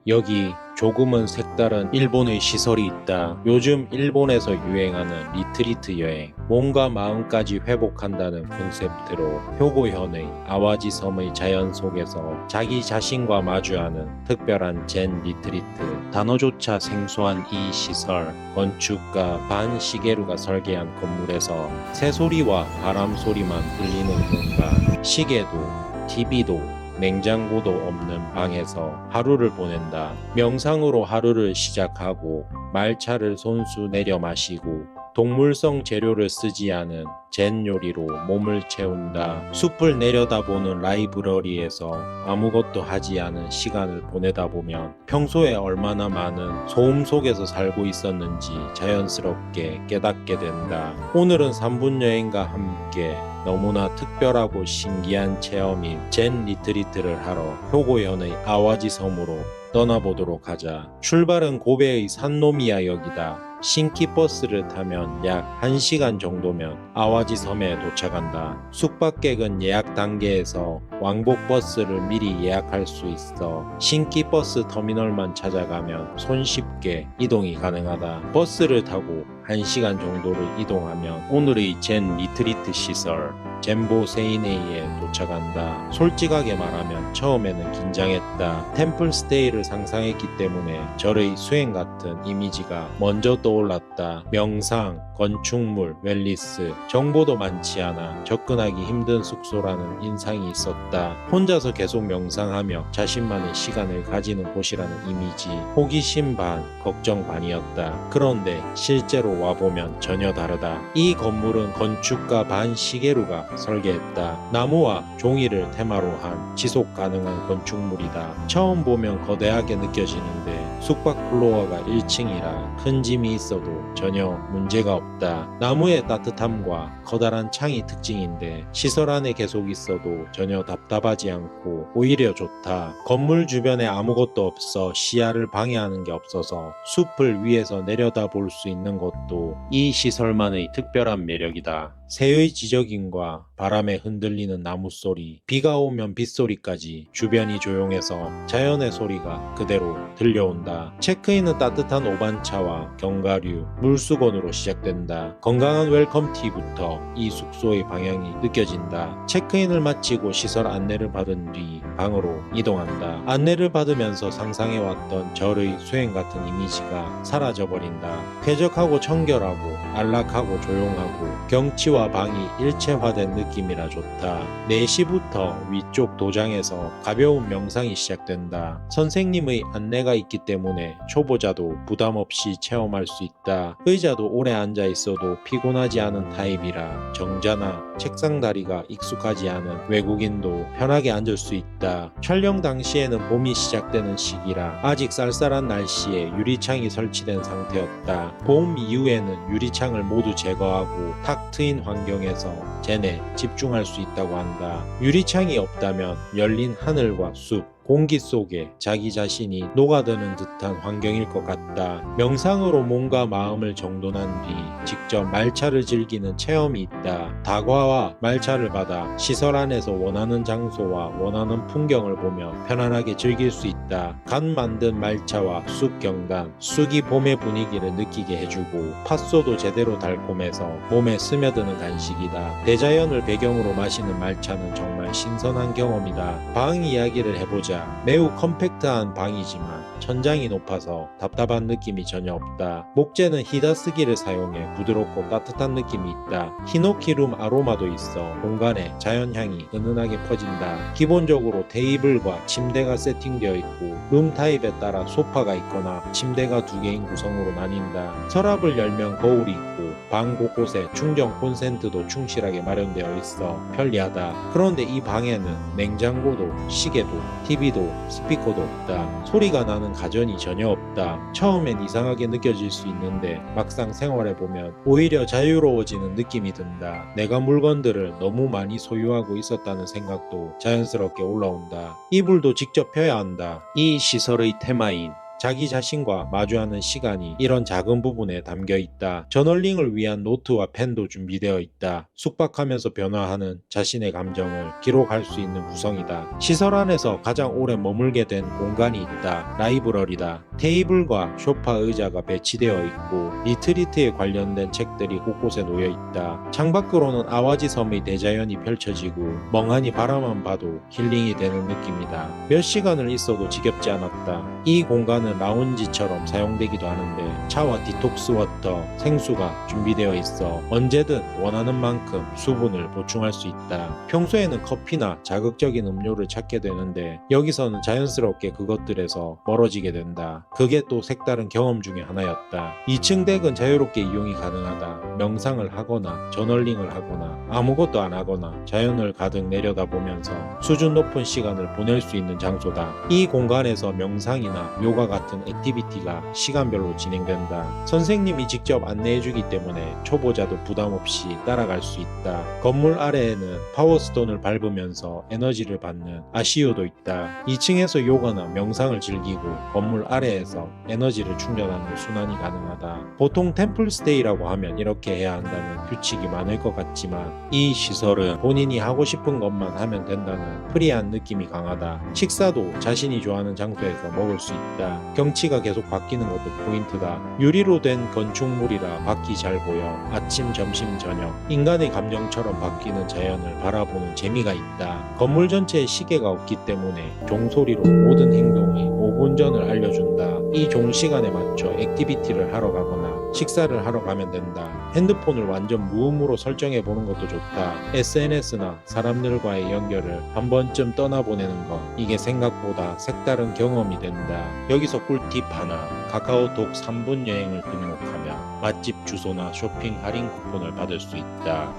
여기 조금은 색다른 일본의 시설이 있다. 요즘 일본에서 유행하는 리트리트 여행, 몸과 마음까지 회복한다는 콘셉트로 효고현의 아와지 섬의 자연 속에서 자기 자신과 마주하는 특별한 젠 리트리트. 단어조차 생소한 이 시설, 건축가 반 시게루가 설계한 건물에서 새소리와 바람소리만 들리는 공간, 시계도 TV도 냉장고도 없는 방에서 하루를 보낸다. 명상으로 하루를 시작하고 말차를 손수 내려 마시고 동물성 재료를 쓰지 않은 젠 요리로 몸을 채운다. 숲을 내려다보는 라이브러리에서 아무것도 하지 않은 시간을 보내다 보면 평소에 얼마나 많은 소음 속에서 살고 있었는지 자연스럽게 깨닫게 된다. 오늘은 3분 여행과 함께 너무나 특별하고 신기한 체험인 젠 리트리트를 하러 효고현의 아와지 섬으로 떠나보도록 하자. 출발은 고베의 산노미야 역이다. 신키버스를 타면 약 1시간 정도면 아와지 섬에 도착한다. 숙박객은 예약 단계에서 왕복 버스를 미리 예약할 수 있어 신키버스 터미널만 찾아가면 손쉽게 이동이 가능하다. 버스를 타고 1시간 정도를 이동하면 오늘의 젠 리트리트 시설 젠보 세이네이에 도착한다. 솔직하게 말하면 처음에는 긴장했다. 템플스테이를 상상했기 때문에 절의 수행 같은 이미지가 먼저 떠올랐다. 명상, 건축물, 웰리스, 정보도 많지 않아 접근하기 힘든 숙소라는 인상이 있었다. 혼자서 계속 명상하며 자신만의 시간을 가지는 곳이라는 이미지, 호기심 반, 걱정 반이었다. 그런데 실제로 와보면 전혀 다르다. 이 건물은 건축가 반 시게루가 설계했다. 나무와 종이를 테마로 한 지속 가능한 건축물이다. 처음 보면 거대하게 느껴지는데 숙박 플로어가 1층이라 큰 짐이 있어도 전혀 문제가 없다. 나무의 따뜻함과 커다란 창이 특징인데 시설 안에 계속 있어도 전혀 답답하지 않고 오히려 좋다. 건물 주변에 아무것도 없어 시야를 방해하는 게 없어서 숲을 위에서 내려다볼 수 있는 것도 이 시설만의 특별한 매력이다. 새의 지저귀과 바람에 흔들리는 나무 소리, 비가 오면 빗소리까지 주변이 조용해서 자연의 소리가 그대로 들려온다. 체크인은 따뜻한 오반차와 견과류, 물수건으로 시작된다. 건강한 웰컴티부터 이 숙소의 방향이 느껴진다. 체크인을 마치고 시설 안내를 받은 뒤 방으로 이동한다. 안내를 받으면서 상상해왔던 절의 수행 같은 이미지가 사라져버린다. 쾌적하고 청결하고 안락하고 조용하고 경치와 방이 일체화된 느낌이라 좋다. 4시부터 위쪽 도장에서 가벼운 명상이 시작된다. 선생님의 안내가 있기 때문에 초보자도 부담 없이 체험할 수 있다. 의자도 오래 앉아 있어도 피곤하지 않은 타입이라 정자나 책상 다리가 익숙하지 않은 외국인도 편하게 앉을 수 있다. 촬영 당시에는 봄이 시작되는 시기라 아직 쌀쌀한 날씨에 유리창이 설치된 상태였다. 봄 이후에는 유리창을 모두 제거하고 탁 트인 환경에서 젠에 집중할 수 있다고 한다. 유리창이 없다면 열린 하늘과 숲, 공기 속에 자기 자신이 녹아드는 듯한 환경일 것 같다. 명상으로 몸과 마음을 정돈한 뒤 직접 말차를 즐기는 체험이 있다. 다과와 말차를 받아 시설 안에서 원하는 장소와 원하는 풍경을 보며 편안하게 즐길 수 있다. 간 만든 말차와 쑥 경단, 쑥이 봄의 분위기를 느끼게 해주고 팥소도 제대로 달콤해서 몸에 스며드는 간식이다. 대자연을 배경으로 마시는 말차는 정말 신선한 경험이다. 방 이야기를 해보자. 매우 컴팩트한 방이지만 천장이 높아서 답답한 느낌이 전혀 없다. 목재는 히다스기를 사용해 부드럽고 따뜻한 느낌이 있다. 히노키룸 아로마도 있어 공간에 자연향이 은은하게 퍼진다. 기본적으로 테이블과 침대가 세팅되어 있고 룸 타입에 따라 소파가 있거나 침대가 2개인 구성으로 나뉜다. 서랍을 열면 거울이 있고 방 곳곳에 충전 콘센트도 충실하게 마련되어 있어 편리하다. 그런데 이 방에는 냉장고도 시계도 TV도 스피커도 없다. 소리가 나는 가전이 전혀 없다. 처음엔 이상하게 느껴질 수 있는데 막상 생활해보면 오히려 자유로워지는 느낌이 든다. 내가 물건들을 너무 많이 소유하고 있었다는 생각도 자연스럽게 올라온다. 이불도 직접 펴야 한다. 이 시설의 테마인 자기 자신과 마주하는 시간이 이런 작은 부분에 담겨 있다. 저널링을 위한 노트와 펜도 준비되어 있다. 숙박하면서 변화하는 자신의 감정을 기록할 수 있는 구성이다. 시설 안에서 가장 오래 머물게 된 공간이 있다. 라이브러리다. 테이블과 소파 의자가 배치되어 있고 리트리트에 관련된 책들이 곳곳에 놓여 있다. 창밖으로는 아와지 섬의 대자연이 펼쳐지고 멍하니 바라만 봐도 힐링이 되는 느낌이다. 몇 시간을 있어도 지겹지 않았다. 이 공간은 라운지처럼 사용되기도 하는데 차와 디톡스 워터, 생수가 준비되어 있어 언제든 원하는 만큼 수분을 보충할 수 있다. 평소에는 커피나 자극적인 음료를 찾게 되는데 여기서는 자연스럽게 그것들에서 멀어지게 된다. 그게 또 색다른 경험 중에 하나였다. 2층 덱은 자유롭게 이용이 가능하다. 명상을 하거나 저널링을 하거나 아무것도 안 하거나 자연을 가득 내려다보면서 수준 높은 시간을 보낼 수 있는 장소다. 이 공간에서 명상이나 요가 같은 액티비티가 시간별로 진행된다. 선생님이 직접 안내해주기 때문에 초보자도 부담 없이 따라갈 수 있다. 건물 아래에는 파워스톤을 밟으면서 에너지를 받는 아시오도 있다. 2층에서 요가나 명상을 즐기고 건물 아래에서 에너지를 충전하는 순환이 가능하다. 보통 템플스테이라고 하면 이렇게 해야 한다는 규칙이 많을 것 같지만 이 시설은 본인이 하고 싶은 것만 하면 된다는 프리한 느낌이 강하다. 식사도 자신이 좋아하는 장소에서 먹을 수 있다. 경치가 계속 바뀌는 것도 포인트다. 유리로 된 건축물이라 밖이 잘 보여 아침, 점심, 저녁 인간의 감정처럼 바뀌는 자연을 바라보는 재미가 있다. 건물 전체에 시계가 없기 때문에 종소리로 모든 행동의 5분 전을 알려준다. 이 종시간에 맞춰 액티비티를 하러 가거나 식사를 하러 가면 된다. 핸드폰을 완전 무음으로 설정해 보는 것도 좋다. SNS나 사람들과의 연결을 한 번쯤 떠나보내는 것, 이게 생각보다 색다른 경험이 된다. 여기서 꿀팁 하나, 카카오톡 3분 여행을 등록하면 맛집 주소나 쇼핑 할인 쿠폰을 받을 수 있다.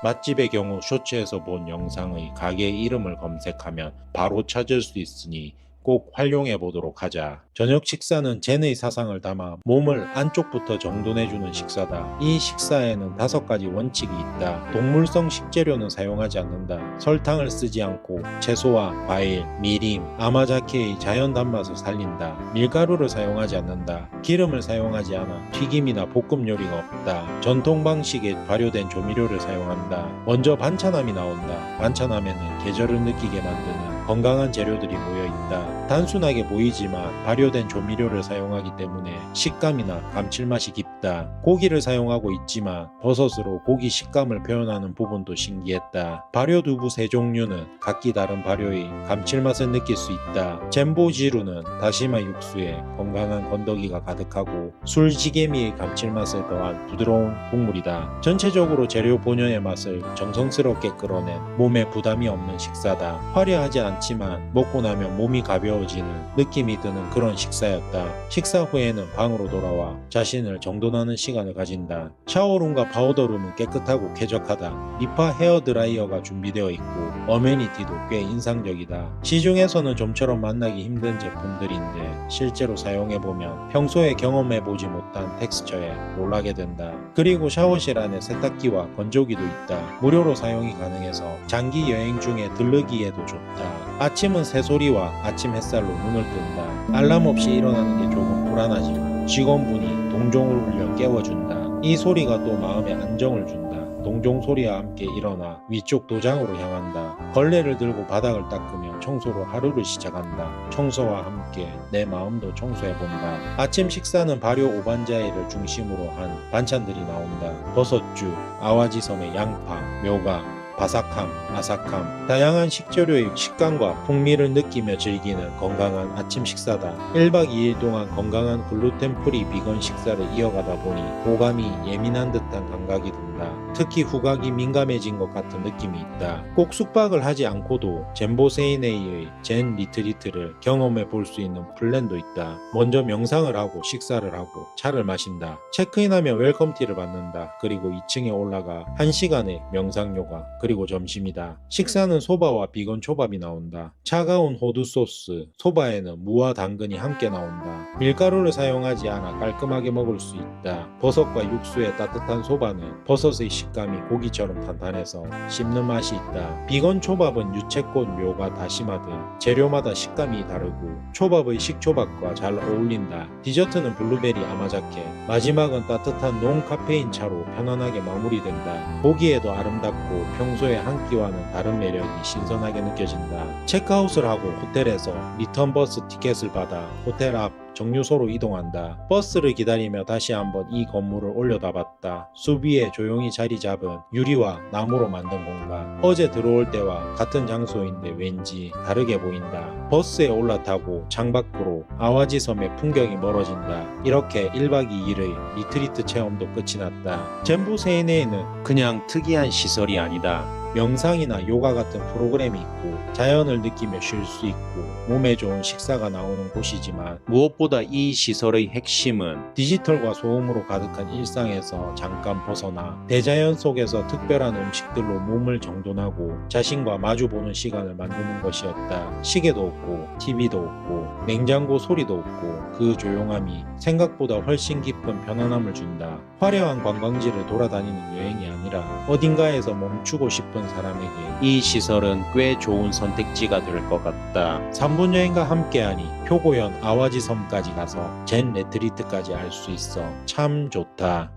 맛집의 경우 쇼츠에서 본 영상의 가게 이름을 검색하면 바로 찾을 수 있으니 꼭 활용해 보도록 하자. 저녁 식사는 젠의 사상을 담아 몸을 안쪽부터 정돈해주는 식사다. 이 식사에는 5가지 원칙이 있다. 동물성 식재료는 사용하지 않는다. 설탕을 쓰지 않고 채소와 과일, 미림, 아마자케의 자연 단맛을 살린다. 밀가루를 사용하지 않는다. 기름을 사용하지 않아 튀김이나 볶음 요리가 없다. 전통 방식의 발효된 조미료를 사용한다. 먼저 반찬함이 나온다. 반찬함에는 계절을 느끼게 만드는 건강한 재료들이 모여있다. 단순하게 보이지만 발효된 조미료를 사용하기 때문에 식감이나 감칠맛이 깊다. 고기를 사용하고 있지만 버섯으로 고기 식감을 표현하는 부분도 신기했다. 발효두부 3종류는 각기 다른 발효의 감칠맛을 느낄 수 있다. 젠보지루는 다시마 육수에 건강한 건더기가 가득하고 술지개미의 감칠맛을 더한 부드러운 국물이다. 전체적으로 재료 본연의 맛을 정성스럽게 끌어낸 몸에 부담이 없는 식사다. 화려하지 않지만 먹고 나면 몸이 가벼워지는 느낌이 드는 그런 식사였다. 식사 후에는 방으로 돌아와 자신을 정돈하는 시간을 가진다. 샤워룸과 파우더룸은 깨끗하고 쾌적하다. 리파 헤어 드라이어가 준비되어 있고 어메니티도 꽤 인상적이다. 시중에서는 좀처럼 만나기 힘든 제품들인데 실제로 사용해보면 평소에 경험해보지 못한 텍스처에 놀라게 된다. 그리고 샤워실 안에 세탁기와 건조기도 있다. 무료로 사용이 가능해서 장기 여행 중에 들르기에도 좋다. 아침은 새소리와 아침 햇살로 눈을 뜬다. 알람 없이 일어나는 게 조금 불안하지만 직원분이 동종을 울려 깨워준다. 이 소리가 또 마음에 안정을 준다. 동종 소리와 함께 일어나 위쪽 도장으로 향한다. 걸레를 들고 바닥을 닦으며 청소로 하루를 시작한다. 청소와 함께 내 마음도 청소해본다. 아침 식사는 발효 오반자이를 중심으로 한 반찬들이 나온다. 버섯죽, 아와지섬의 양파, 묘가, 바삭함, 아삭함, 다양한 식재료의 식감과 풍미를 느끼며 즐기는 건강한 아침 식사다. 1박 2일 동안 건강한 글루텐 프리 비건 식사를 이어가다 보니 오감이 예민한 듯한 감각이 든다. 특히 후각이 민감해진 것 같은 느낌이 있다. 꼭 숙박을 하지 않고도 젠보세이네이의 젠 리트리트를 경험해 볼 수 있는 플랜도 있다. 먼저 명상을 하고 식사를 하고 차를 마신다. 체크인하면 웰컴티를 받는다. 그리고 2층에 올라가 1시간의 명상 요가, 그리고 점심이다. 식사는 소바와 비건 초밥이 나온다. 차가운 호두 소스, 소바에는 무와 당근이 함께 나온다. 밀가루를 사용하지 않아 깔끔하게 먹을 수 있다. 버섯과 육수의 따뜻한 소바는 버섯의 식감이 고기처럼 탄탄해서 씹는 맛이 있다. 비건 초밥은 유채꽃, 묘가, 다시마 등 재료마다 식감이 다르고 초밥의 식초밥과 잘 어울린다. 디저트는 블루베리 아마자케, 마지막은 따뜻한 농카페인 차로 편안하게 마무리된다. 보기에도 아름답고 평소의 한 끼와는 다른 매력이 신선하게 느껴진다. 체크아웃을 하고 호텔에서 리턴 버스 티켓을 받아 호텔 앞 정류소로 이동한다. 버스를 기다리며 다시 한번 이 건물을 올려다봤다. 숲 위에 조용히 자리 잡은 유리와 나무로 만든 공간. 어제 들어올 때와 같은 장소인데 왠지 다르게 보인다. 버스에 올라타고 창밖으로 아와지 섬의 풍경이 멀어진다. 이렇게 1박 2일의 리트리트 체험도 끝이 났다. 젠보세이네에는 그냥 특이한 시설이 아니다. 명상이나 요가 같은 프로그램이 있고 자연을 느끼며 쉴 수 있고 몸에 좋은 식사가 나오는 곳이지만 무엇보다 이 시설의 핵심은 디지털과 소음으로 가득한 일상에서 잠깐 벗어나 대자연 속에서 특별한 음식들로 몸을 정돈하고 자신과 마주보는 시간을 만드는 것이었다. 시계도 없고 TV도 없고 냉장고 소리도 없고 그 조용함이 생각보다 훨씬 깊은 편안함을 준다. 화려한 관광지를 돌아다니는 여행이 아니라 어딘가에서 멈추고 싶은 사람에게 이 시설은 꽤 좋은 선택지가 될 것 같다. 3분 여행과 함께하니 표고현 아와지 섬까지 가서 젠 레트리트까지 알 수 있어 참 좋다.